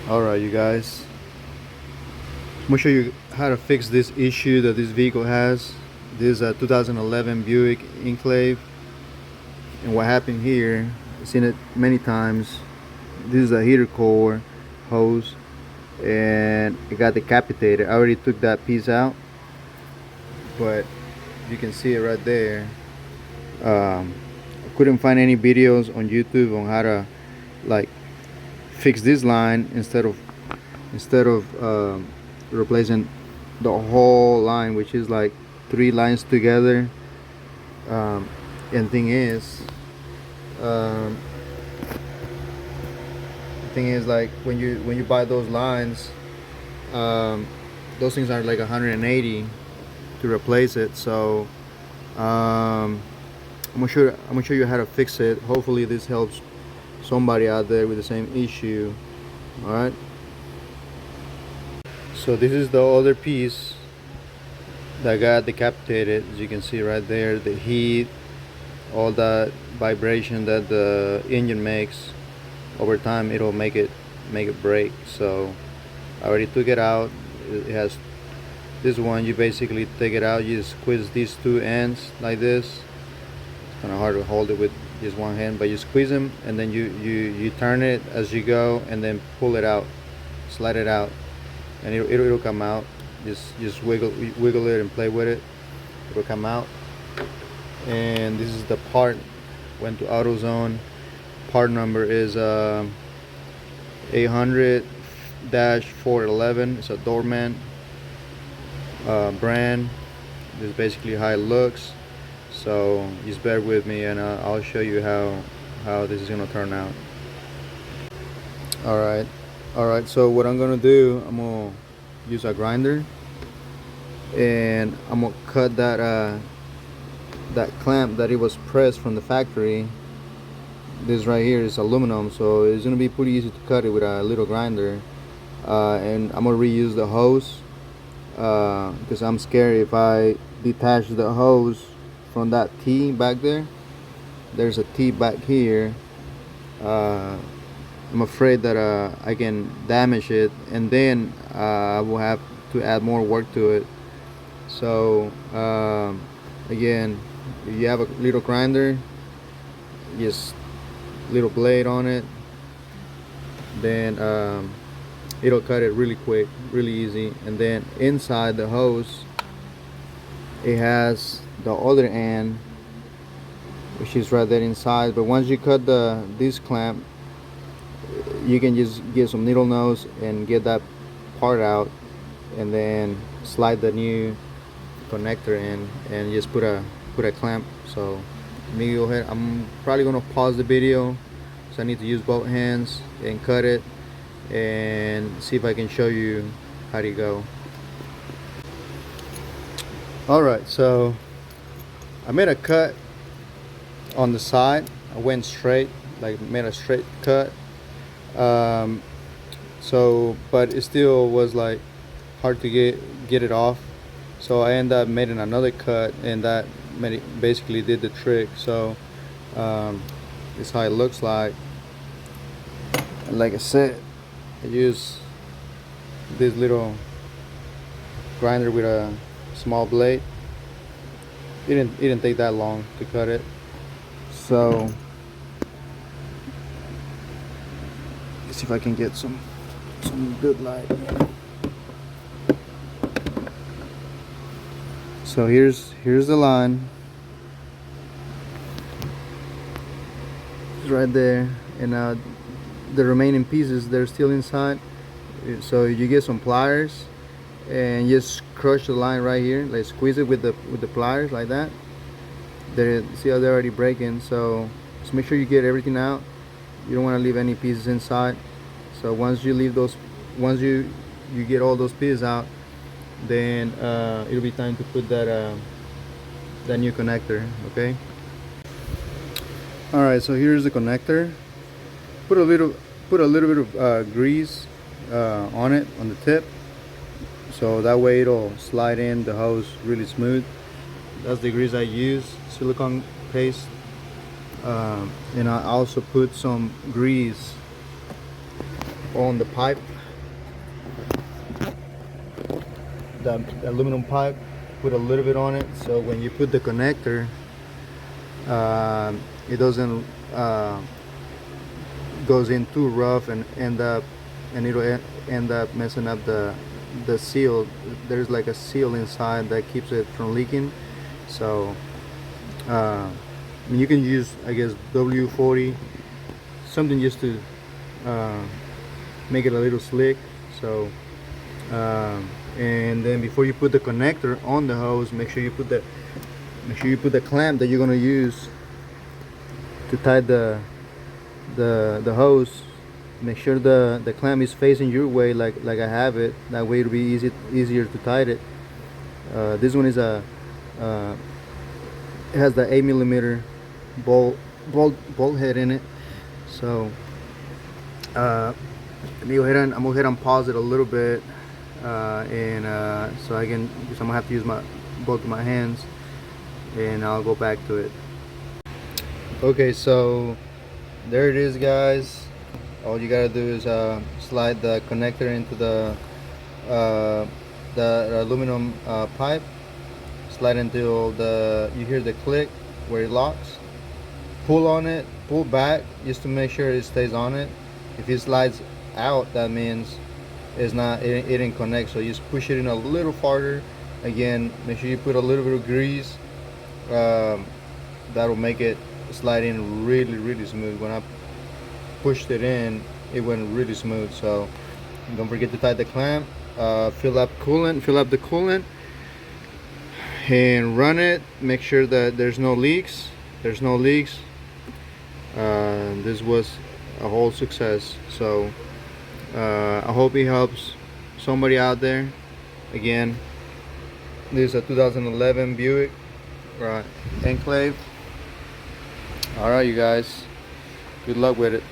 Alright, you guys, I'm gonna show you how to fix this issue that this vehicle has. This is a 2011 Buick Enclave, and what happened here, I've seen it many times. This is a heater core hose and it got decapitated. I already took that piece out, but you can see it right there. I couldn't find any videos on YouTube on how to like fix this line instead of replacing the whole line, which is like 3 lines together. And thing is like when you buy those lines, those things are like 180 to replace it. So I'm gonna show you how to fix it. Hopefully this helps somebody out there with the same issue. All right, so this is the other piece that got decapitated. As you can see right there, the heat, all that vibration that the engine makes, over time it'll make it break. So I already took it out. It has this one, you basically take it out, you squeeze these 2 ends like this. It's kind of hard to hold it with just one hand, but you squeeze them and then you turn it as you go and then pull it out, slide it out, and it'll come out. Just wiggle it and play with it. It'll come out. And this is the part. Went to AutoZone. Part number is 800-411. It's a Doorman brand. This is basically how it looks. So just bear with me, and I'll show you how this is gonna turn out. All right. So what I'm gonna do, I'm gonna use a grinder, and I'm gonna cut that clamp that it was pressed from the factory. This right here is aluminum, so it's gonna be pretty easy to cut it with a little grinder. And I'm gonna reuse the hose because I'm scared if I detach the hose from that T back there. There's a T back here. I'm afraid that I can damage it, and then I will have to add more work to it. So again, if you have a little grinder, just little blade on it, then it'll cut it really quick, really easy. And then inside the hose, it has the other end, which is right there inside. But once you cut this clamp, you can just get some needle nose and get that part out, and then slide the new connector in and just put a clamp. So let me go ahead. I'm probably gonna pause the video, so I need to use both hands and cut it and see if I can show you how to go. Alright, so I made a cut on the side. I went straight, like made a straight cut. But it still was like hard to get it off. So I ended up making another cut, and that basically did the trick. So this is how it looks like. And like I said, I used this little grinder with a small blade. It didn't take that long to cut it. So let's see if I can get some good light. So here's the line. It's right there, and the remaining pieces, they're still inside. So you get some pliers and just crush the line right here, like squeeze it with the pliers like that. See how they're already breaking. So just make sure you get everything out. You don't want to leave any pieces inside. So once you get all those pieces out, then it'll be time to put that new connector. Okay. All right. So here's the connector. Put a little bit of grease on it, on the tip, so that way it'll slide in the hose really smooth. That's the grease I use, silicone paste. And I also put some grease on the pipe the aluminum pipe, put a little bit on it, so when you put the connector, it doesn't goes in too rough and it'll end up messing up the seal. There's like a seal inside that keeps it from leaking. So you can use, I guess, W40, something just to make it a little slick. So and then before you put the connector on the hose, make sure you put the clamp that you're gonna use to tie the hose. Make sure the clamp is facing your way, like I have it. That way it'll be easier to tie it. This one is it has the 8mm bolt head in it. So let me go ahead and pause it a little bit, so I can, because I'm gonna have to use both of my hands, and I'll go back to it. Okay, so there it is, guys. All you gotta do is slide the connector into the aluminum pipe. Slide until you hear the click where it locks. Pull on it, pull back just to make sure it stays on it. If it slides out, that means it didn't connect. So you just push it in a little farther. Again, make sure you put a little bit of grease. That'll make it slide in really smooth. When I pushed it in, it went really smooth. So don't forget to tie the clamp. Fill up the coolant, and run it. Make sure that there's no leaks. This was a whole success. So I hope it helps somebody out there. Again, this is a 2011 Buick Enclave. All right, you guys, good luck with it.